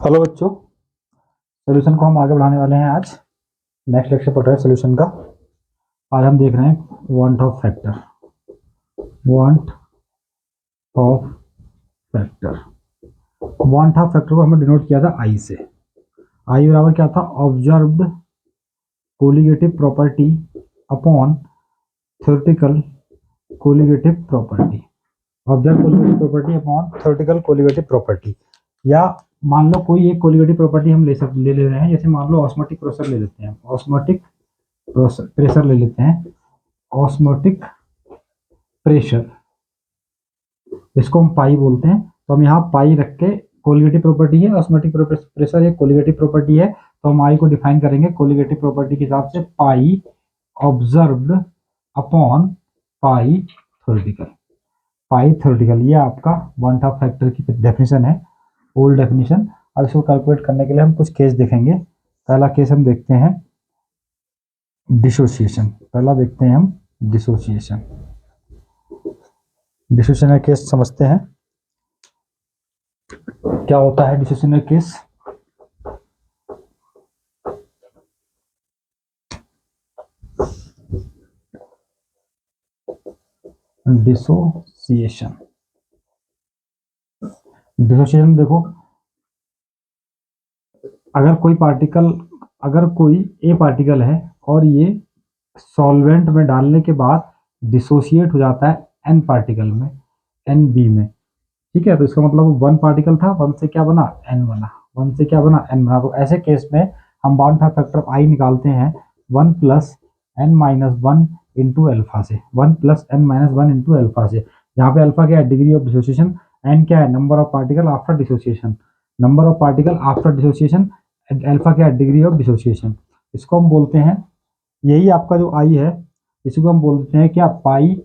Hello बच्चों, solution को हम आगे बढ़ाने वाले हैं। आज नेक्स्ट लेक्चर पढ़ रहे हैं सोल्यूशन का। आज हम देख रहे हैं want of factor. Want of factor want of factor को हमने डिनोट किया था आई से। आई बराबर क्या था? Observed colligative property upon theoretical colligative property. Observe colligative property upon theoretical colligative property. या मान लो कोई एक कोलिगेटिव प्रॉपर्टी हम ले रहे हैं। जैसे मान लो ऑस्मोटिक प्रेशर ले लेते हैं। ऑस्मोटिक प्रेशर ले लेते हैं। ऑस्मोटिक प्रेशर, इसको हम पाई बोलते हैं। तो हम यहाँ पाई रख के, कोलिगेटिव प्रॉपर्टी है, ऑस्मोटिक प्रेशर एक कोलिगेटिव प्रॉपर्टी है, तो हम आई को डिफाइन करेंगे कोलिगेटिव प्रॉपर्टी के हिसाब से पाई ऑब्जर्व्ड अपॉन पाई थ्योरेटिकल। पाई थ्योरेटिकल, ये आपका वांट ऑफ फैक्टर की डेफिनेशन है, ओल्ड डेफिनेशन। अब इसको कैलकुलेट करने के लिए हम कुछ केस देखेंगे। पहला केस हम देखते हैं डिसोसिएशन। पहला देखते हैं हम डिसोसिएशन। डिसोसिएशन का केस समझते हैं। क्या होता है डिसोसिएशन का केस? डिसोसिएशन देखो, अगर कोई ए पार्टिकल है और ये सॉल्वेंट में डालने के बाद डिसोसिएट हो जाता है एन पार्टिकल में, एन बी में, ठीक है। तो इसका मतलब वन पार्टिकल था, वन से क्या बना? एन बना। वन से क्या बना? एन बना। तो ऐसे केस में हम वांट ऑफ फैक्टर आई निकालते हैं 1 plus N minus 1 into alpha से। 1 plus N minus 1 into alpha से। यहाँ पे अल्फा क्या है? Degree of dissociation. एन क्या है? Number of particle after dissociation. Number of particle after dissociation. Alpha क्या है? Degree of dissociation. इसको हम बोलते हैं, यही आपका जो आई है, इसको हम बोलते हैं क्या? पाई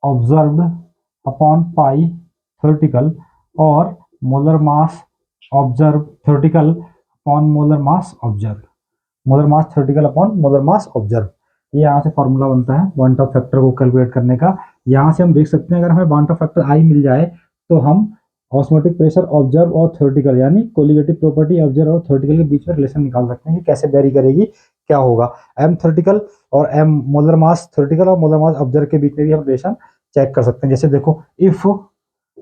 ऑब्जर्व्ड अपॉन पाई थ्योरेटिकल, और molar mass observe theoretical upon molar mass observe. Molar mass theoretical upon molar mass observe. ये यहाँ से फॉर्मूला बनता है वांट ऑफ फैक्टर को कैलकुलेट करने का। यहाँ से हम देख सकते हैं, अगर हमें वांट ऑफ फैक्टर आई मिल जाए तो हम ऑस्मोटिक प्रेशर ऑब्जर्व और थ्योरेटिकल, यानी कोलिगेटिव प्रॉपर्टी ऑब्जर्व और थ्योरेटिकल के बीच में रिलेशन निकाल सकते हैं कि कैसे वेरी करेगी, क्या होगा। एम थ्योरेटिकल और एम मोलर मास थ्योरेटिकल और मोलर मास ऑब्जर्व के बीच में भी हम रिलेशन चेक कर सकते हैं। जैसे देखो, if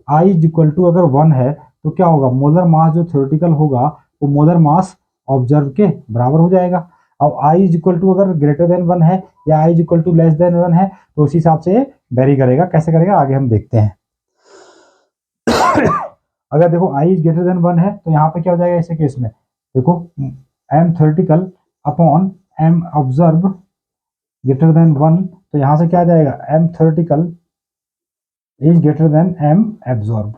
I is equal to अगर 1 है तो क्या होगा? मोलर मास जो थ्योरेटिकल होगा वो मोलर मास ऑब्जर्व के बराबर हो जाएगा। अब आई इज इक्वल टू अगर ग्रेटर देन 1 है या i is equal to less than 1 है तो उसी हिसाब से वेरी करेगा। कैसे करेगा आगे हम देखते हैं। अगर देखो आई इज ग्रेटर देन 1 है तो यहाँ पे क्या हो जाएगा ऐसे केस में? देखो, M theoretical upon M observe greater than 1, तो यहाँ से क्या आ जाएगा? M theoretical is greater than M absorb.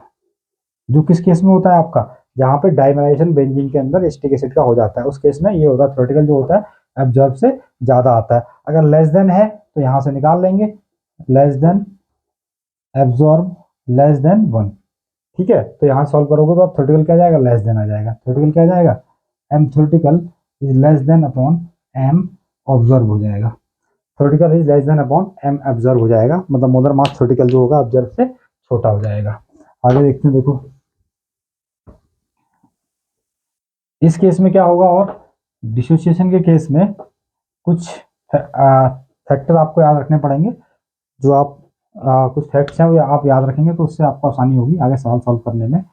जो किस केस में होता है आपका? जहां पे डाइमेराइजेशन बेंजीन के अंदर एसिटिक एसिड का हो जाता है, उस केस में ये होता है थ्योरेटिकल जो होता है एब्जॉर्ब से ज्यादा आता है। अगर लेस देन है तो यहां से निकाल लेंगे, less than absorb less than 1, ठीक है। तो यहां सॉल्व करोगे तो अब थ्योरेटिकल क्या जाएगा? लेस देन आ जाएगा। थ्योरेटिकल क्या जाएगा? M theoretical is less than upon M observe हो जाएगा। Theoretical is less than upon M observe हो जाएगा, मतलब मोलर मास थ्योरेटिकल जो होगा ऑब्जर्व से छोटा हो जाएगा। आगे देखते हैं। देखो इस केस में क्या होगा, और डिसोसिएशन के केस में कुछ फैक्टर आपको याद रखने पड़ेंगे। जो आप कुछ फैक्ट्स हैं वो आप याद रखेंगे तो उससे आपको आसानी होगी आगे सवाल सॉल्व करने में।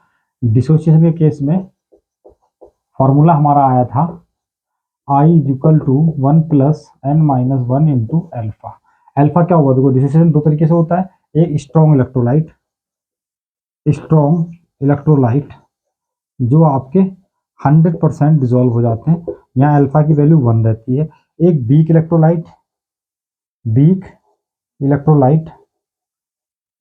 डिसोसिएशन के केस में फॉर्मूला हमारा आया था i is equal to 1 plus N minus 1 into alpha. Alpha क्या होगा? देखो डिसोसिएशन दो तरीके से होता है। एक स्ट्रॉन्ग इलेक्ट्रोलाइट जो आपके 100% डिजोल्व हो जाते हैं, यहाँ अल्फा की वैल्यू 1 रहती है। एक वीक इलेक्ट्रोलाइट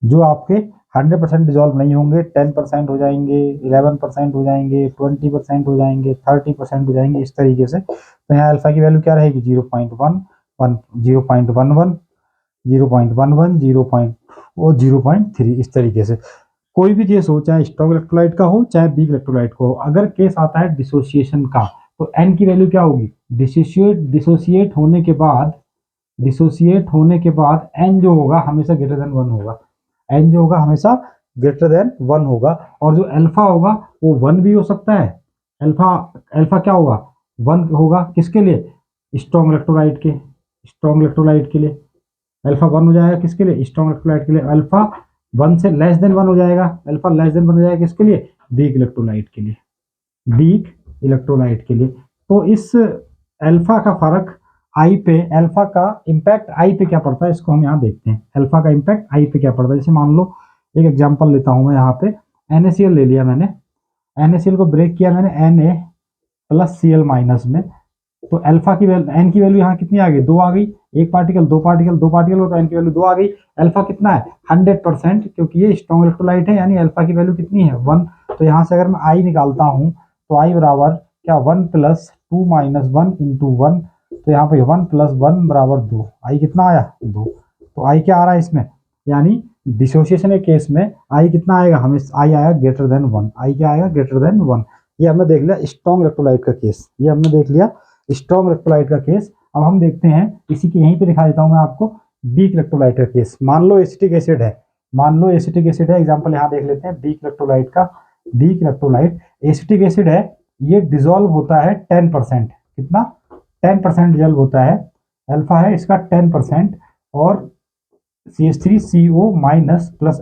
जो आपके 100% डिजोल्व नहीं होंगे, 10% हो जाएंगे, 11% हो जाएंगे, 20% हो जाएंगे, 30% हो जाएंगे, इस तरीके से। तो यहाँ अल्फा की वैल्यू क्या रहेगी? 0.1, 0.11, 0.11, 0.3, इस तरीके से। कोई भी केस हो, चाहे स्ट्रॉन्ग इलेक्ट्रोलाइट का हो चाहे वीक इलेक्ट्रोलाइट का हो, अगर केस आता है डिसोसिएशन का तो एन की वैल्यू क्या होगी? डिसोसिएट होने के बाद एन जो होगा हमेशा ग्रेटर देन 1 होगा। एन जो होगा हमेशा ग्रेटर देन 1 होगा। और जो अल्फा होगा वो 1 भी हो सकता है अल्फा अल्फा क्या होगा, 1 होगा, किसके लिए, स्ट्रॉन्ग इलेक्ट्रोलाइट के, स्ट्रॉन्ग इलेक्ट्रोलाइट के लिए अल्फा 1 हो जाएगा, किसके लिए, स्ट्रॉन्ग इलेक्ट्रोलाइट के लिए। अल्फा 1 से लेस देन 1 हो जाएगा, अल्फा लेस देन 1 हो जाएगा, किसके लिए, वीक इलेक्ट्रोलाइट के लिए, वीक इलेक्ट्रोलाइट के लिए। तो इस अल्फा का फर्क आई पे, अल्फा का इम्पैक्ट आई पे क्या पड़ता है, इसको हम यहाँ देखते हैं। अल्फा का इम्पैक्ट आई पे क्या पड़ता है, जैसे मान लो एक एग्जांपल लेता हूँ मैं, यहाँ पे NaCl ले लिया मैंने, NaCl को ब्रेक किया मैंने Na+Cl- में, तो अल्फा की वैल्यू, एन की वैल्यू यहाँ कितनी आ गई, 2 आ गई, एक पार्टिकल दो पार्टिकल दो पार्टिकल हो तो एन की वैल्यू 2 आ गई। अल्फा कितना है, 100%, क्योंकि ये स्ट्रॉन्ग इलेक्ट्रोलाइट है, यानी अल्फा की वैल्यू कितनी है, 1। तो यहाँ से अगर मैं आई निकालता हूँ तो आई बराबर क्या, 1 + 2 - 1 × 1, तो यहाँ पे 1 + 1 = 2, आई कितना आया, 2। तो आई क्या आ रहा है इसमें, यानी डिसोसिएशन के केस में आई कितना आएगा, हमें आई आएगा ग्रेटर देन 1, आई क्या आएगा, ग्रेटर देन 1। ये हमने देख लिया स्ट्रॉन्ग इलेक्ट्रोलाइट का केस, ये हमने देख लिया स्ट्रॉन्ग इलेक्ट्रोलाइट का केस। अब हम देखते हैं, इसी के यहीं पे दिखा देता हूं मैं आपको, वीक इलेक्ट्रोलाइट का केस। मान लो एसिटिक एसिड है, मान लो एसिटिक एसिड है, एग्जांपल यहाँ देख लेते हैं वीक इलेक्ट्रोलाइट का। वीक इलेक्ट्रोलाइट एसिटिक एसिड है, ये डिजोल्व होता है 10%, कितना, 10% डिजोल्व होता है। अल्फा है इसका 10%, और CH3CO- +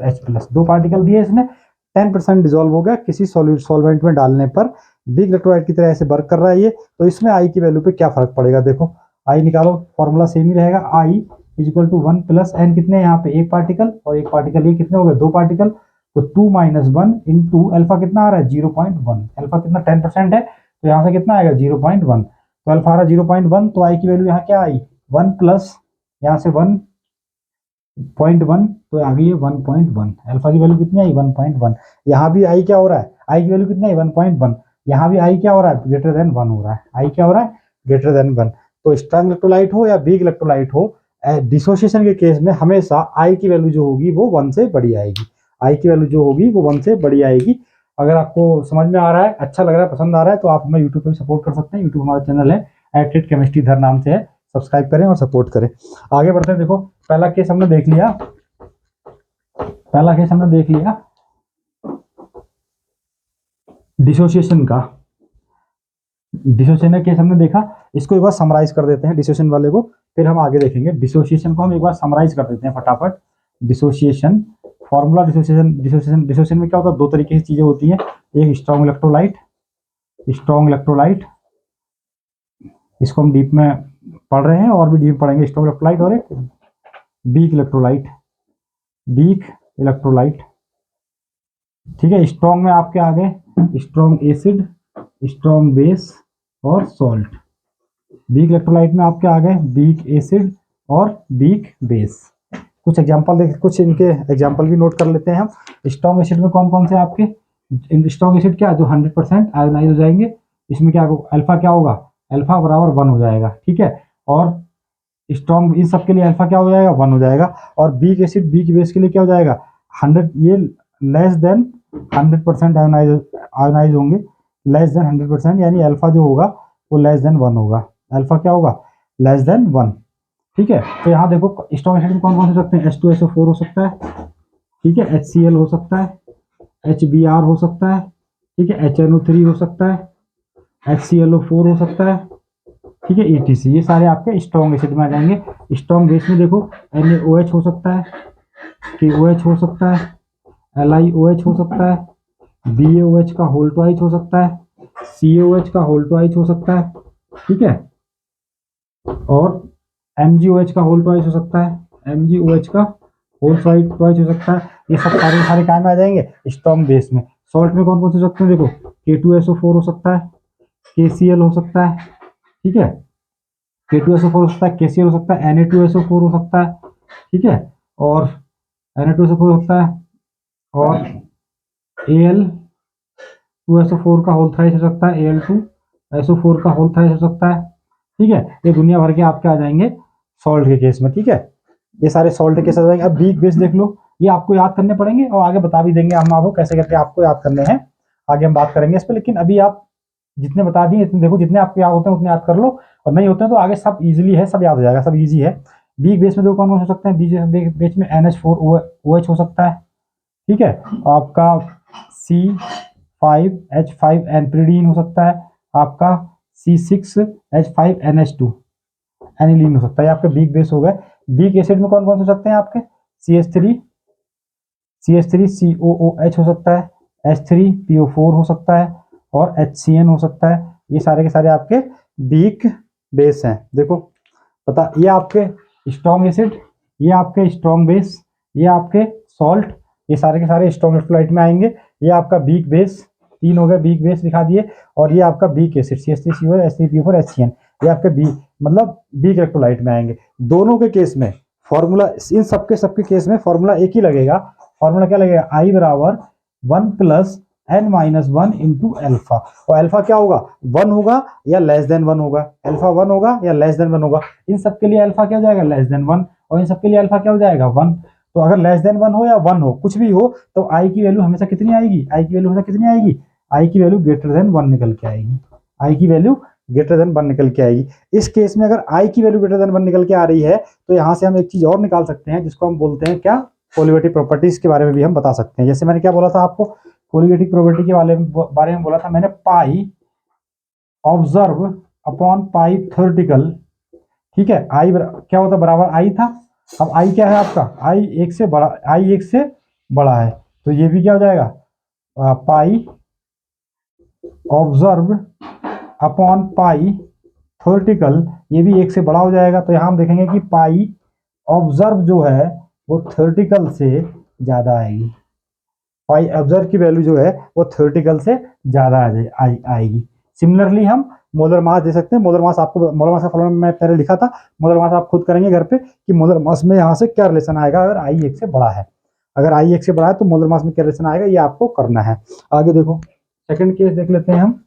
H+, दो पार्टिकल दिए इसने, 10% डिजोल्व हो गया किसी सॉल्वेंट में डालने पर, वीक इलेक्ट्रोलाइट की तरह ऐसे वर्क कर रहा है ये। तो इसमें आई की वैल्यू पे क्या फर्क पड़ेगा, देखो आई निकालो, फॉर्मूला सेम ही रहेगा, आई = 1 + n, कितने यहाँ पे एक पार्टिकल, और एक पार्टिकल ये कितने हो गए, दो पार्टिकल, तो 2 - 1 × अल्फा कितना आ रहा है, 0.1, अल्फा कितना 10% है, तो यहाँ से कितना आएगा 0.1, तो अल्फा आ रहा 0.1, तो आई की वैल्यू यहाँ क्या आई, 1 + यहाँ से 1.1, तो आ गई है 1.1, अल्फा की वैल्यू कितनी आई, 1.1। यहाँ भी आई क्या हो रहा है, आई की वैल्यू कितनी है, 1.1, यहाँ भी आई क्या हो रहा है, ग्रेटर देन 1 हो रहा है, आई क्या हो रहा है, ग्रेटर देन 1। तो स्ट्रॉन्ग इलेक्ट्रोलाइट हो या वीक इलेक्ट्रोलाइट हो, डिसोसिएशन के केस में हमेशा आई की वैल्यू जो होगी वो 1 से बड़ी आएगी, आई की वैल्यू जो होगी वो 1 से बड़ी आएगी। अगर आपको समझ में आ रहा है, अच्छा लग रहा है, पसंद आ रहा है, तो आप हमें यूट्यूब पर भी सपोर्ट कर सकते हैं। यूट्यूब हमारा चैनल है @केमिस्ट्री नाम से है, सब्सक्राइब करें और सपोर्ट करें। आगे बढ़ते हैं, देखो पहला केस हमने देख लिया, पहला केस हमने देख लिया डिसोसिएशन का, डिसोसिएशन का केस हमने देखा। इसको एक बार समराइज कर देते हैं डिसोसिएशन वाले को, फिर हम आगे देखेंगे। डिसोसिएशन को हम एक बार समराइज कर देते हैं फटाफट। डिसोसिएशन फॉर्मूला, डिसोसिएशन में क्या होता है, दो तरीके की चीजें होती हैं, एक स्ट्रॉन्ग इलेक्ट्रोलाइट, स्ट्रॉन्ग इलेक्ट्रोलाइट, इसको हम डीप में पढ़ रहे हैं और भी डीप पढ़ेंगे, स्ट्रॉन्ग इलेक्ट्रोलाइट, और एक वीक इलेक्ट्रोलाइट, वीक इलेक्ट्रोलाइट, ठीक है। स्ट्रॉन्ग में आपके आ गए स्ट्रॉन्ग एसिड, स्ट्रॉन्ग बेस और सॉल्ट। वीक इलेक्ट्रोलाइट में आपके आ गए वीक एसिड और वीक बेस। कुछ एग्जांपल देख, कुछ इनके एग्जांपल भी नोट कर लेते हैं हम। स्ट्रॉन्ग एसिड में कौन कौन से आपके, स्ट्रॉन्ग एसिड क्या, जो 100% आयोनाइज हो जाएंगे, इसमें क्या अल्फा क्या होगा, अल्फा बराबर 1 हो जाएगा, ठीक है। और स्ट्रॉन्ग इन सब के लिए अल्फा क्या हो जाएगा, 1 हो जाएगा। और वीक एसिड वीक बेस के लिए क्या हो जाएगा, 100, ये लेस देन 100% आयोनाइज होंगे, लेस देन 100%, यानी अल्फा जो होगा वो लेस देन 1 होगा, अल्फा क्या होगा, लेस देन 1, ठीक है। तो यहाँ देखो स्ट्रॉन्ग एसिड में कौन कौन से सकते हैं, H2SO4 हो सकता है, ठीक है, HCl हो सकता है, HBr हो सकता है, ठीक है, HNO3 हो सकता है, HClO4 हो सकता है, ठीक है, ETC, ये सारे आपके स्ट्रॉन्ग एसिड में आ जाएंगे। स्ट्रॉन्ग बेस में देखो NaOH हो सकता है, KOH हो सकता है, LiOH हो सकता है, BaOH का होल ट्वाइस हो सकता है, CaOH का होल ट्वाइस हो सकता है, ठीक है, और MgOH का होल ट्वाइस हो सकता है, MgOH का होल ट्वाइस हो सकता है। ये सब सारे सारे काम में आ जाएंगे स्ट्रॉन्ग बेस में। सॉल्ट में कौन कौन से हो सकते हैं, देखो K2SO4 हो सकता है, KCl हो सकता है, ठीक है, K2SO4 हो सकता है, KCl हो सकता है, Na2SO4 हो सकता है, ठीक है, और Na2SO4 हो सकता है, और Al2SO4 का होल थ्राइस हो सकता है, Al2SO4 का होल थ्राइस हो सकता है, ठीक है। ये दुनिया भर के आपके आ जाएंगे सॉल्ट के केस में, ठीक है, ये सारे सॉल्ट के केस आ जाएंगे। अब वीक बेस देख लो, ये आपको याद करने पड़ेंगे और आगे बता भी देंगे हम आपको कैसे करके आपको याद करने हैं, आगे हम बात करेंगे इस पर। लेकिन अभी आप जितने बता दिए इतने देखो, जितने आपको याद होते हैं उतने याद कर लो, और नहीं होते हैं तो आगे सब इजीली है, सब याद हो जाएगा, सब इजी है। वीक बेस में देखो कौन कौन हो सकते हैं, बीच बेस में NH4OH हो सकता है, ठीक है, आपका 5H5 एनप्रीडीन हो सकता है, आपका C6H5NH2 एनिलीन हो सकता है, आपके वीक बेस हो गए। वीक एसिड में कौन कौन हो सकते हैं आपके, CH3COOH हो सकता है, H3PO4 हो सकता है और HCN हो सकता है। ये सारे के सारे आपके वीक बेस हैं। देखो पता, ये आपके स्ट्रॉन्ग एसिड, ये आपके स्ट्रॉन्ग बेस, ये आपके सॉल्ट, ये सारे के सारे स्ट्रॉन्ग इलेक्ट्रोलाइट में आएंगे। ये आपका वीक बेस, 3 हो गए वीक बेस दिखा दिए। और ये आपका weak acid CH3CO H3PO4 HCN, ये आपके वीक मतलब वीक इलेक्ट्रोलाइट में आएंगे। दोनों के केस में फॉर्मूला, इन सबके केस में फॉर्मूला एक ही लगेगा। फॉर्मूला क्या लगेगा, I बराबर 1 + n-1 इंटू अल्फा। और अल्फा क्या होगा, 1 होगा या लेस देन 1 होगा, अल्फा 1 होगा या लेस देन 1 होगा। इन सबके लिए अल्फा क्या हो जाएगा, लेस देन 1, और इन सबके लिए अल्फा क्या हो जाएगा, 1। तो अगर लेस देन 1 हो या 1 हो, कुछ भी हो, तो आई की वैल्यू हमेशा कितनी आएगी, आई की वैल्यू हमेशा कितनी आएगी, आई की वैल्यू ग्रेटर देन 1 निकल के आएगी, आई की वैल्यू ग्रेटर देन 1 निकल के आएगी। इस केस में अगर आई की वैल्यू ग्रेटर देन 1 निकल के आ रही है, तो यहाँ से हम एक चीज और निकाल सकते हैं, जिसको हम बोलते हैं क्या, कोलिगेटिव प्रॉपर्टीज के बारे में भी हम बता सकते हैं। जैसे मैंने क्या बोला था आपको, कोलिगेटिव प्रॉपर्टी के बारे में बोला था मैंने, pi observe upon pi theoretical, ठीक है। आई क्या होता, बराबर आई था। अब आई क्या है आपका, आई 1 से बड़ा, आई 1 से बड़ा है, तो ये भी क्या हो जाएगा, पाई ऑब्जर्व अपॉन पाई थ्योरेटिकल, ये भी 1 से बड़ा हो जाएगा। तो यहाँ हम देखेंगे कि पाई ऑब्जर्व जो है वो थ्योरेटिकल से ज्यादा आएगी, पाई ऑब्जर्व की वैल्यू जो है वो थ्योरेटिकल से ज्यादा आएगी। सिमिलरली हम मोलर मास दे सकते हैं। मोलर मास आपको, मोलर मास का फॉर्मूला मैं पहले लिखा था, मोलर मास आप खुद करेंगे घर पे कि मोलर मास में यहाँ से क्या रिलेशन आएगा अगर आई 1 से बड़ा है। अगर आई 1 से बड़ा है तो मोलर मास में क्या रिलेशन आएगा, ये आपको करना है। आगे देखो सेकंड केस देख लेते हैं हम।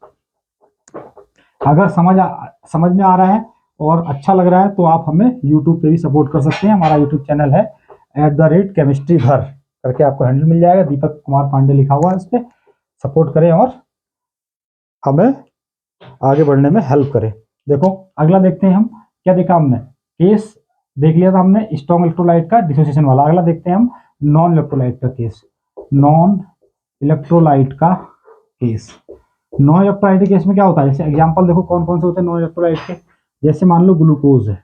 अगर समझ में आ रहा है और अच्छा लग रहा है तो आप हमें यूट्यूब पे भी सपोर्ट कर सकते हैं। हमारा यूट्यूब चैनल है @chemistry घर करके, आपको हैंडल मिल जाएगा, दीपक कुमार पांडे लिखा हुआ है, उस पर सपोर्ट करें और हमें आगे बढ़ने में हेल्प करें। देखो अगला देखते हैं हम, क्या देखा हमने, केस देख लिया था हमने स्ट्रॉन्ग इलेक्ट्रोलाइट का डिसोसिएशन वाला। अगला देखते हैं हम नॉन इलेक्ट्रोलाइट का केस। नॉन इलेक्ट्रोलाइट का केस, नॉन इलेक्ट्रोलाइट के केस में क्या होता है, जैसे एग्जांपल देखो कौन कौन से होते हैं नॉन इलेक्ट्रोलाइट के। जैसे मान लो ग्लूकोज है,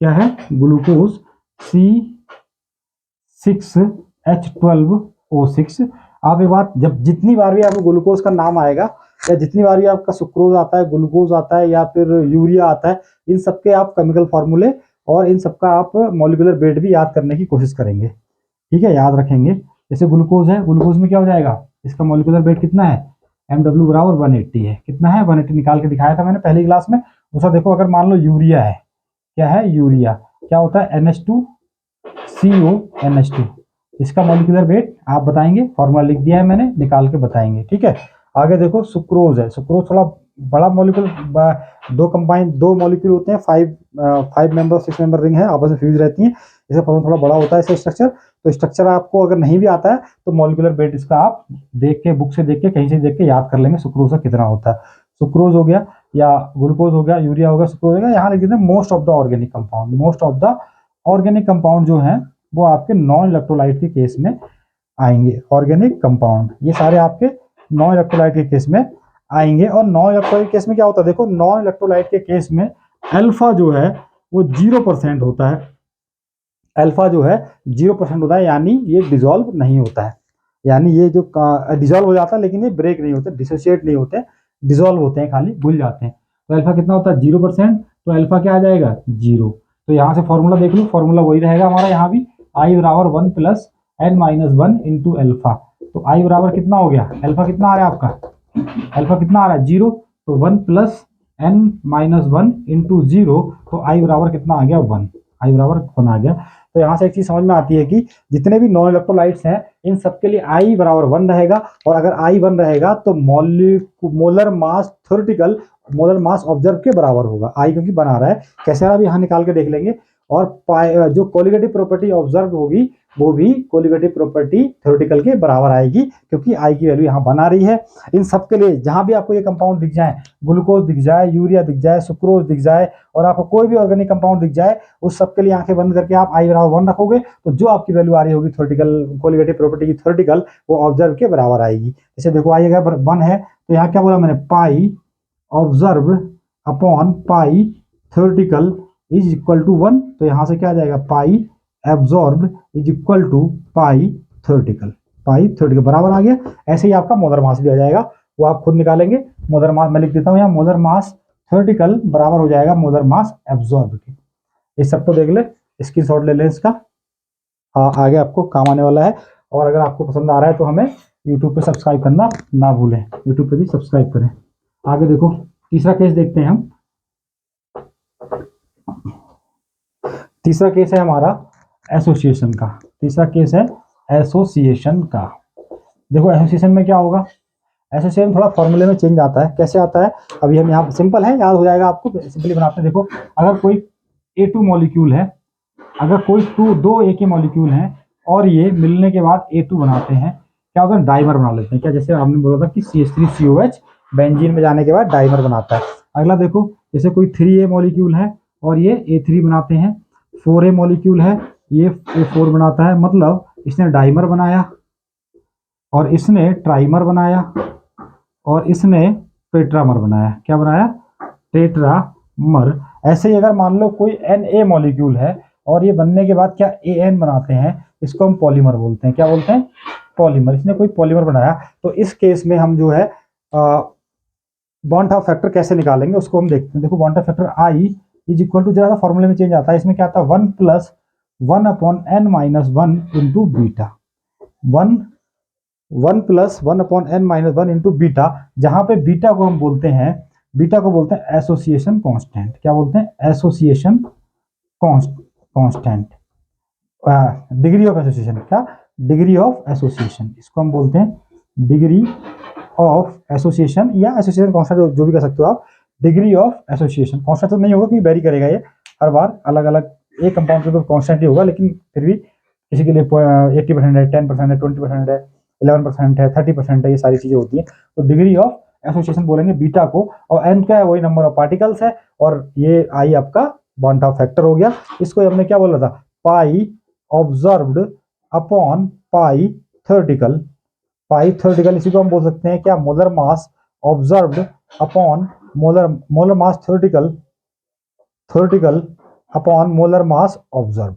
क्या है, ग्लूकोज C6H12O6। आप एक बात, जब जितनी बार भी आपको ग्लूकोज का नाम आएगा या जितनी बार भी आपका सुक्रोज आता है, ग्लूकोज आता है या फिर यूरिया आता है, इन सबके आप केमिकल फॉर्मूले और इन सबका आप मॉलिक्यूलर वेट भी याद करने की कोशिश करेंगे, ठीक है, याद रखेंगे। जैसे ग्लूकोज है, ग्लूकोज में क्या हो जाएगा, इसका मॉलिक्यूलर वेट कितना है, MW बराबर 180 है। कितना है, 180 निकाल के दिखाया था मैंने पहली क्लास में। दूसरा देखो, अगर मान लो यूरिया है, क्या है यूरिया, क्या होता है NH2CO NH2, इसका मॉलिक्यूलर वेट आप बताएंगे, फॉर्मूला लिख दिया है मैंने, निकाल के बताएंगे, ठीक है। आगे देखो सुक्रोज है, सुक्रोज थोड़ा बड़ा मॉलिक्यूल, दो मॉलिक्यूल होते हैं, 5 मेंबर 6 मेंबर रिंग है, आपस में फ्यूज रहती हैं, इसका फॉर्मूला थोड़ा बड़ा होता है इसका स्ट्रक्चर। तो स्ट्रक्चर आपको अगर नहीं भी आता है तो मॉलिक्यूलर वेट इसका आप देख के, बुक से देख के, कहीं से देख के याद कर लेंगे सुक्रोज का कितना होता है। सुक्रोज हो गया या ग्लूकोज हो गया, यूरिया हो गया, सुक्रोज हो गया। यहाँ लिख देते हैं most of the organic compound. Most of the organic compound जो है वो आपके नॉन इलेक्ट्रोलाइट के केस में आएंगे। ऑर्गेनिक कंपाउंड ये सारे आपके नॉन इलेक्ट्रोलाइट के केस में आएंगे। और नॉन इलेक्ट्रोलाइट केस में क्या होता है, देखो नॉन इलेक्ट्रोलाइट के केस में अल्फा जो है वो 0% होता है। अल्फा जो है 0% होता है, यानी ये डिसॉल्व नहीं होता है, यानी ये जो डिसॉल्व हो जाता है लेकिन ये ब्रेक नहीं होते, डिसोशिएट नहीं होते, डिसॉल्व होते हैं, खाली घुल जाते हैं। तो अल्फा कितना होता है, 0%, तो अल्फा क्या आ जाएगा, 0। तो यहाँ से फॉर्मूला देख लो, फॉर्मूला वही रहेगा हमारा यहाँ भी, I बराबर 1 + n-1 इंटू अल्फा। तो I बराबर कितना हो गया, अल्फा कितना आ रहा है आपका, अल्फा कितना आ रहा है, 0, तो 1 + n-1 इंटू 0, तो I बराबर कितना आ गया, 1, I बराबर 1 आ गया। तो यहाँ से एक चीज समझ में आती है कि जितने भी नॉन इलेक्ट्रोलाइट्स हैं इन सबके लिए I बराबर 1 रहेगा। और अगर I 1 रहेगा तो molar mass theoretical molar mass observe के बराबर होगा। I क्योंकि बना रहा है, कैसे रहा भी यहाँ निकाल के देख लेंगे। और जो कोलिगेटिव प्रॉपर्टी ऑब्जर्व होगी वो भी कोलिगेटिव प्रॉपर्टी थ्योरेटिकल के बराबर आएगी, क्योंकि आई की वैल्यू यहाँ बना रही है। इन सब के लिए जहां भी आपको ये कंपाउंड दिख जाए, ग्लूकोज दिख जाए, यूरिया दिख जाए, सुक्रोज दिख जाए, और आपको कोई भी ऑर्गेनिक कंपाउंड दिख जाए, उस सब के लिए आंखें बंद करके आप आई बराबर 1 रखोगे, तो जो आपकी वैल्यू आ रही होगी थ्योरेटिकल कोलिगेटिव प्रॉपर्टी की थ्योरेटिकल, वो ऑब्जर्व के बराबर आएगी। जैसे देखो आई अगर 1 है तो यहाँ क्या बोला मैंने, pi observe upon pi theoretical is equal to 1, तो यहाँ से क्या आ जाएगा, pi observe is equal to pi theoretical बराबर आ गया। ऐसे ही आपका मोलर मास भी आ जाएगा, वो आप खुद निकालेंगे। मोलर मास मैं लिख देता हूँ यहाँ, मोलर मास थ्योरेटिकल बराबर हो जाएगा मोलर मास एब्जॉर्ब के। इस सब तो देख ले, स्क्रीनशॉट ले ले इसका, हाँ आगे आपको काम आने वाला है। और अगर आपको पसंद आ रहा है तो हमें यूट्यूब पे सब्सक्राइब करना ना भूलें, यूट्यूब पे भी सब्सक्राइब करें। आगे देखो तीसरा केस देखते हैं हम। तीसरा केस है हमारा एसोसिएशन का। तीसरा केस है एसोसिएशन का। देखो एसोसिएशन में क्या होगा, एसोसिएशन थोड़ा फॉर्मूले में चेंज आता है। कैसे आता है, अभी हम यहाँ सिंपल है, याद हो जाएगा आपको, सिंपली बनाते हैं। देखो अगर कोई A2 मॉलिक्यूल है, अगर कोई दो A के मॉलिक्यूल हैं और ये मिलने के बाद A2 बनाते हैं, क्या होता है, डाइमर बना लेते हैं। क्या, जैसे आपने बोला था कि CH3COH बेंजीन में जाने के बाद डाइमर बनाता है। अगला देखो, जैसे कोई 3A मॉलिक्यूल है और ये A3 बनाते हैं, 4A मॉलिक्यूल है, ये A4 बनाता है, मतलब इसने डाइमर बनाया और इसने ट्राइमर बनाया और इसने टेट्रामर बनाया। क्या बनाया, टेट्रामर। ऐसे ही अगर मान लो कोई Na मॉलिक्यूल है और ये बनने के बाद क्या AN बनाते हैं, इसको हम पॉलीमर बोलते हैं। क्या बोलते हैं, पॉलीमर। इसने कोई पॉलीमर बनाया, तो इस केस में हम जो है बॉन्ड ऑफ फैक्टर कैसे निकालेंगे उसको हम देखते हैं। देखो bond of factor I is equal to, जरा फॉर्मूले में चेंज आता है, इसमें क्या आता है, 1 + 1 upon n minus 1 into beta. 1 + 1 upon n minus 1 into beta, जहां पे बीटा को हम बोलते हैं, बीटा को बोलते हैं एसोसिएशन कांस्टेंट। क्या बोलते हैं, association constant, degree of association. क्या, डिग्री ऑफ एसोसिएशन, इसको हम बोलते हैं डिग्री ऑफ एसोसिएशन या एसोसिएशन कांस्टेंट, जो भी कर सकते हो आप। डिग्री ऑफ एसोसिएशन कांस्टेंट तो नहीं होगा कि वेरी करेगा, ये हर बार अलग अलग, एक कंपाउंड पे तो कांस्टेंट ही होगा, लेकिन फिर भी किसी के लिए 80% है, 10% है, 20% है, 11% है, 30% है, ये सारी चीजें होती है। तो डिग्री ऑफ एसोसिएशन बोलेंगे बीटा को, और एन क्या है, वही नंबर ऑफ पार्टिकल्स है, और ये आई आपका बॉन्ड ऑफ फैक्टर हो गया। इसको हमने क्या बोला था, पाई ऑब्जर्व्ड अपॉन पाई थ्योरेटिकल। पाई थ्योरेटिकल इसी को हम बोल सकते हैं क्या, molar mass observed upon molar मास थ्योरेटिकल अपॉन मोलर मास ऑब्जर्व्ड।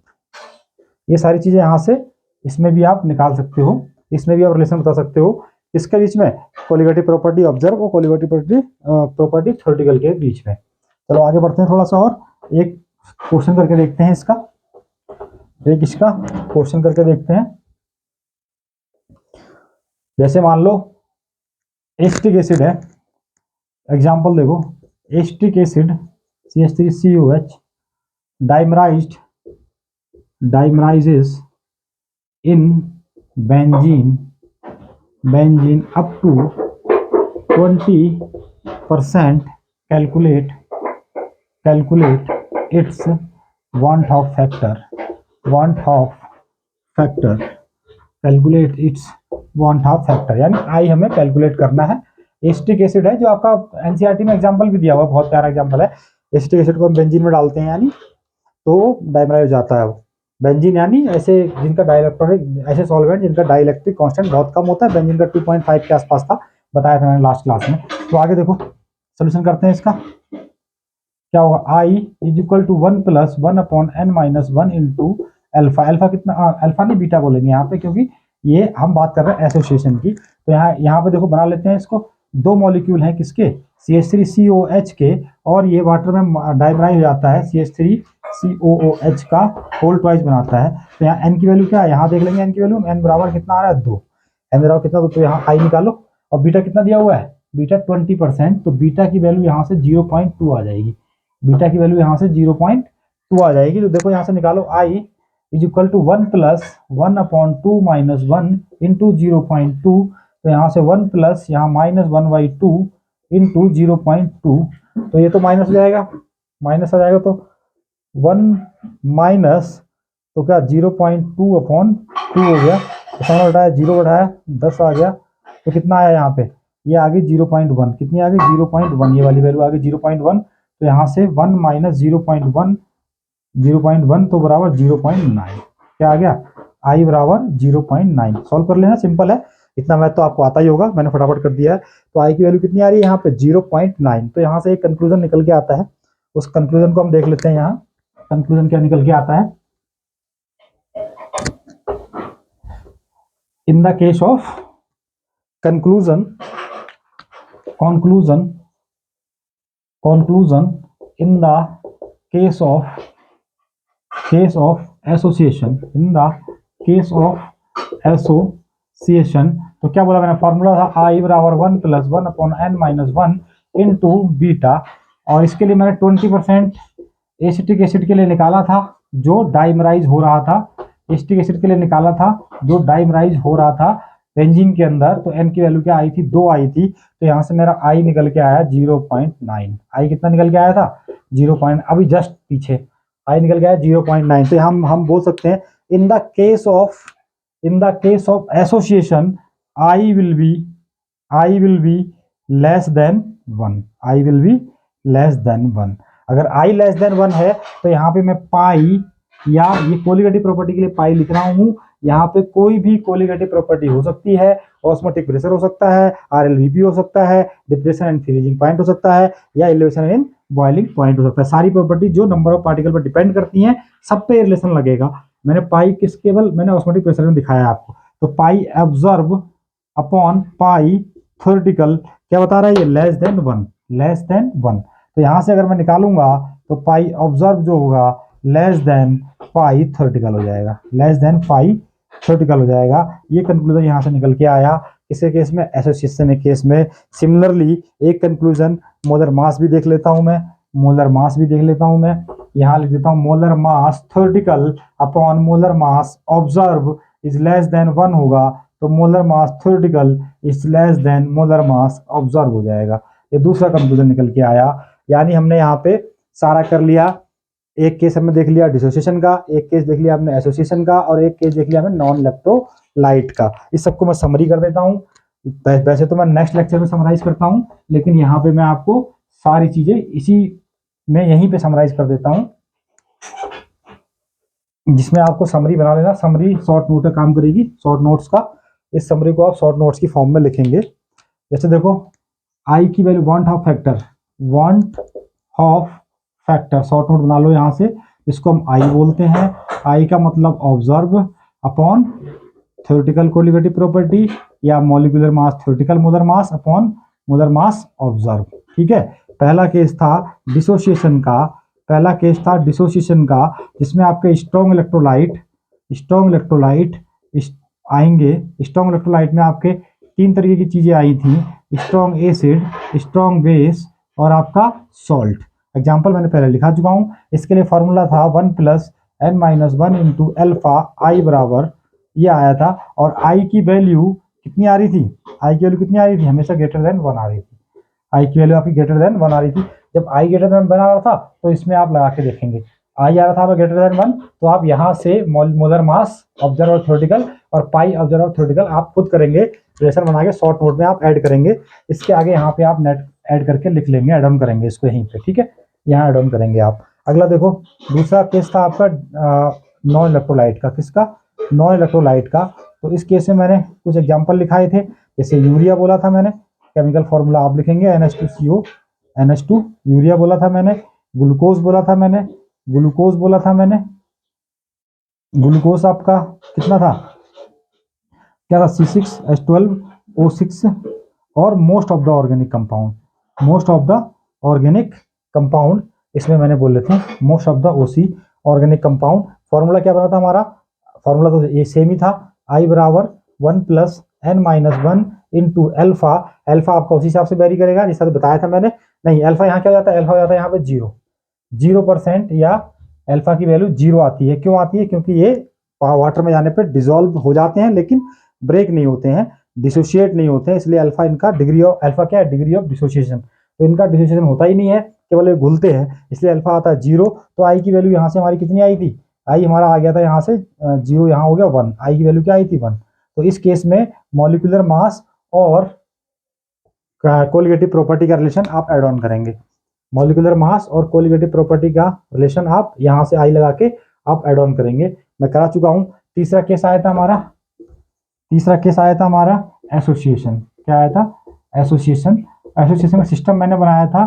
ये सारी चीजें यहाँ से, इसमें भी आप निकाल सकते हो, इसमें भी आप रिलेशन बता सकते हो, इसके बीच में कोलिगेटिव प्रॉपर्टी ऑब्जर्व और कोलिगेटिव प्रॉपर्टी थ्योरेटिकल के बीच में। चलो आगे बढ़ते हैं थोड़ा सा, और एक क्वेश्चन करके देखते हैं इसका, एक इसका क्वेश्चन करके देखते हैं। जैसे मान लो एसिटिक एसिड है, एग्जांपल देखो, acetic acid CH3COH dimerises in benzene up to 20%, calculate its want of factor, calculate its want of factor, यानी आई हमें कैलकुलेट करना है। एसिटिक एसिड है, जो आपका एनसीईआरटी में एग्जांपल भी दिया हुआ, बहुत प्यारा एग्जांपल है। एसिटिक एसिड को हम बेंजीन में डालते हैं, यानी तो डाइमराइज हो जाता है वो। बेंजीन यानी ऐसे जिनका डाइलेक्ट्रिक, ऐसे सॉल्वेंट जिनका डाइलेक्ट्रिक कांस्टेंट बहुत कम होता है। बेंजीन का 2.5 के आसपास था, बताया था मैंने लास्ट क्लास में। तो आगे देखो सोल्यूशन करते हैं इसका। क्या होगा, I is equal to 1 + 1 upon n minus 1 into alpha. Alpha कितना, अल्फा नहीं बीटा बोलेंगे यहाँ पे, क्योंकि ये हम बात कर रहे हैं एसोसिएशन की। तो यहाँ पे देखो बना लेते हैं इसको। दो मॉलिक्यूल हैं किसके, CH3COH के, और ये वाटर में डाइमराइज हो जाता है, CH3COOH का होल ट्वाइस बनाता है। तो यहाँ n की वैल्यू क्या है, यहाँ देख लेंगे n की वैल्यू, n बराबर कितना आ रहा है, 2। n बराबर कितना, तो यहाँ I निकालो, और बीटा कितना दिया हुआ है, बीटा 20%, तो बीटा की वैल्यू यहाँ से 0.2 आ जाएगी। बीटा की वैल्यू यहाँ से 0.2 आ जाएगी। तो देखो यहाँ से निकालो, I is equal to 1 + 1 upon 2 minus 1 into 0.2। तो यहाँ से 1 प्लस यहाँ -1/2 इंटू 0.2, तो ये तो माइनस हो जाएगा, माइनस आ जाएगा, तो 1 माइनस, तो क्या 0.2 अपॉन 2 हो गया, 0 बढ़ाया 10 आ गया, तो कितना आया यहाँ पे, ये आ गई 0.1, कितनी आ गई 0.1, ये वाली वैल्यू आ गई 0.1, तो यहाँ से 1 माइनस 0.1 तो बराबर 0.9, क्या आ गया, आई बराबर 0.9। सॉल्व कर लेना, सिंपल है, इतना मैथ तो आपको आता ही होगा, मैंने फटाफट कर दिया है। तो आई की वैल्यू कितनी आ रही है यहाँ पे 0.9, तो यहाँ से एक कंक्लूजन निकल के आता है, उस कंक्लूजन को हम देख लेते हैं। यहाँ कंक्लूजन क्या निकल के आता है, in the case of conclusion in the case of association, तो क्या बोला मैंने, फॉर्मूला था आई बराबर 1 plus 1 upon n minus 1 into beta, और इसके लिए मैंने 20% एसिटिक एसिड के लिए निकाला था जो डाइमराइज हो रहा था, एसिटिक एसिड के लिए निकाला था जो डाइमराइज हो रहा था बेंजीन के अंदर, तो n की वैल्यू क्या आई थी, 2 आई थी, तो यहाँ से मेरा i निकल के आया 0.9, आई कितना निकल के आया था 0. अभी जस्ट पीछे i निकल के आया 0.9, तो हम बोल सकते हैं in the case of association i will be less than 1, i will be less than 1। अगर i लेस देन 1 है तो यहाँ पे मैं पाई, या ये कोलिगेटिव प्रॉपर्टी के लिए पाई लिख रहा हूँ, यहाँ पे कोई भी कोलिगेटिव प्रॉपर्टी हो सकती है, ऑस्मोटिक प्रेशर हो सकता है, RLVP हो सकता है, डिप्रेशन एंड फ्रीजिंग पॉइंट हो सकता है, या एलिवेशन एंड बॉइलिंग पॉइंट हो सकता है। सारी प्रॉपर्टी जो नंबर ऑफ पार्टिकल पर डिपेंड करती हैं, सब पे रिलेशन लगेगा। मैंने पाई केवल मैंने ऑस्मोटिक प्रेशर में दिखाया आपको, तो पाई ऑब्जर्व अपॉन पाई थ्योरेटिकल क्या बता रहा है, ये लेस देन 1, तो यहाँ से अगर मैं निकालूंगा तो पाई ऑब्जर्व जो होगा लेस देन पाई थ्योरेटिकल हो जाएगा, ये कंक्लूजन यहाँ से निकल के आया। इसी केस में, एसोसिएशन केस में सिमिलरली एक कंक्लूजन मोलर मास भी देख लेता हूँ मैं, यहाँ लिख देता हूँ molar mass theoretical upon molar mass observe is less than 1 होगा, तो molar mass theoretical is less then molar mass observe हो जाएगा। ये दूसरा कंक्लूजन निकल के आया, यानी हमने यहाँ पे सारा कर लिया। एक केस हमने देख लिया डिसोसिएशन का, एक केस देख लिया हमने एसोसिएशन का, और एक केस देख लिया हमने नॉन इलेक्ट्रोलाइट का। इस सबको मैं समरी कर देता हूँ, वैसे तो मैं नेक्स्ट लेक्चर में समराइज करता हूँ, लेकिन यहाँ पे मैं आपको सारी चीजें यहीं पे समराइज कर देता हूँ, जिसमें आपको समरी बना लेना। समरी शॉर्ट नोट का काम करेगी, शॉर्ट नोट्स का। इस समरी को आप शॉर्ट नोट्स की फॉर्म में लिखेंगे। जैसे देखो, आई की value want of factor short note बना लो यहाँ से, इसको हम आई बोलते हैं। आई का मतलब observe upon theoretical colligative property, या molecular mass theoretical molar mass upon molar mass observe. ठीक है, पहला केस था डिसोसिएशन का, जिसमें आपके स्ट्रॉन्ग इलेक्ट्रोलाइट आएंगे। स्ट्रॉन्ग इलेक्ट्रोलाइट में आपके 3 तरीके की चीजें आई थी, स्ट्रॉन्ग एसिड, स्ट्रॉन्ग बेस और आपका सॉल्ट। एग्जाम्पल मैंने पहले लिखा चुका हूँ। इसके लिए फॉर्मूला था 1 plus n minus 1 into alpha i बराबर ये आया था, और आई की वैल्यू कितनी आ रही थी, हमेशा ग्रेटर देन 1 आ रही थी। आई की वैल्यू आपकी ग्रेटर देन 1 आ रही थी। जब आई ग्रेटर देन 1 आ रहा था तो इसमें आप लगा के देखेंगे, आई आ रहा था ग्रेटर देन 1, तो आप यहाँ से मोलर मास ऑब्जर्व और थ्योरेटिकल और पाई ऑब्जर्व और थ्योरेटिकल आप खुद करेंगे, रिलेशन बना के शॉर्ट नोट में आप ऐड करेंगे। इसके आगे यहाँ पे आप नेट ऐड करके लिख लेंगे, एड ऑन करेंगे इसको यहीं पे। ठीक है, यहाँ एड ऑन करेंगे आप। अगला देखो, दूसरा केस था आपका नॉन इलेक्ट्रोलाइट का। किसका? नॉन इलेक्ट्रोलाइट का। तो इस केस में मैंने कुछ एग्जांपल लिखाए थे, जैसे यूरिया बोला था मैंने, केमिकल फॉर्मूला आप लिखेंगे NH2CO, NH2 यूरिया बोला था मैंने, ग्लूकोज बोला था मैंने, ग्लूकोज आपका कितना था, क्या था, C6H12O6, और most of the organic compound, इसमें मैंने बोले थे most of the OC organic compound. Formula क्या बना था हमारा, फॉर्मूला तो ये सेम ही था, I बराबर 1 plus n minus 1 into alpha. Alpha आपका उसी हिसाब से वेरी करेगा जैसा तो बताया था मैंने। नहीं, एल्फा यहाँ क्या हो जाता है, एल्फा हो जाता है यहाँ पे 0%, या एल्फा की वैल्यू 0 आती है। क्यों आती है? क्योंकि ये वाटर में जाने पर डिसॉल्व हो जाते हैं, लेकिन ब्रेक नहीं होते हैं, डिसोशिएट नहीं होते हैं, इसलिए अल्फा इनका डिग्री ऑफ डिसोसिएशन। तो इनका डिसोसिएशन होता ही नहीं है, केवल ये घुलते हैं, इसलिए अल्फा आता है 0। तो आई की वैल्यू यहाँ से हमारी कितनी आई थी, आई हमारा आ गया था यहाँ से 0, यहाँ हो गया 1, आई की वैल्यू क्या आई थी 1। तो इस केस में मॉलिक्यूलर मास और कोलिगेटिव प्रॉपर्टी का रिलेशन आप एड ऑन करेंगे। मॉलिक्यूलर मास और कोलिगेटिव प्रॉपर्टी का रिलेशन आप यहाँ से आई लगा के आप एड ऑन करेंगे। मैं करा चुका हूँ। तीसरा केस आया था हमारा एसोसिएशन। क्या आया था? एसोसिएशन। एसोसिएशन में सिस्टम मैंने बनाया था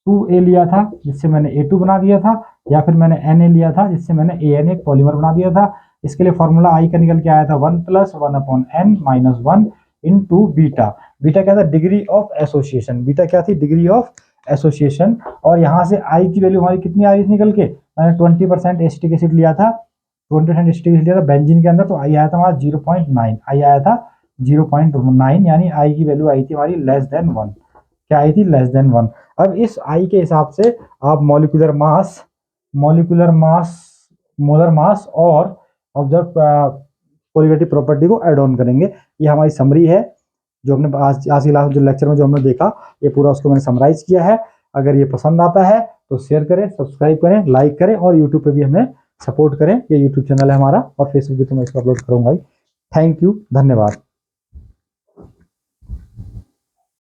2A लिया था जिससे मैंने A2 बना दिया था, या फिर मैंने Na लिया था जिससे मैंने AN एक पॉलीमर बना दिया था। इसके लिए फॉर्मूला आई का निकल के आया था 1 + 1/n - 1 × बीटा। बीटा क्या था? Degree of association. बीटा क्या थी? Degree of association. और यहाँ से आई की वैल्यू हमारी कितनी आ रही थी निकल के? मैंने 20% एसिटिक एसिड लिया था, 20% एसिटिक एसिड लिया था बेंजीन के अंदर, तो आई आया था हमारा 0.9। आई आया था 0.9, यानी आई की वैल्यू आई थी हमारी लेस देन 1। क्या आई थी? Less than 1। अब इस आई के हिसाब से आप मोलर मास और ऑब्जर्व कोलिगेटिव प्रॉपर्टी को ऐड ऑन करेंगे। ये हमारी समरी है जो हमने आज की क्लास जो लेक्चर में जो हमने देखा, ये पूरा उसको मैंने समराइज किया है। अगर ये पसंद आता है तो शेयर करें, सब्सक्राइब करें, लाइक करें और यूट्यूब पे भी हमें सपोर्ट करें। ये यूट्यूब चैनल है हमारा और फेसबुक पे तो मैं इसको अपलोड करूंगा ही। थैंक यू, धन्यवाद।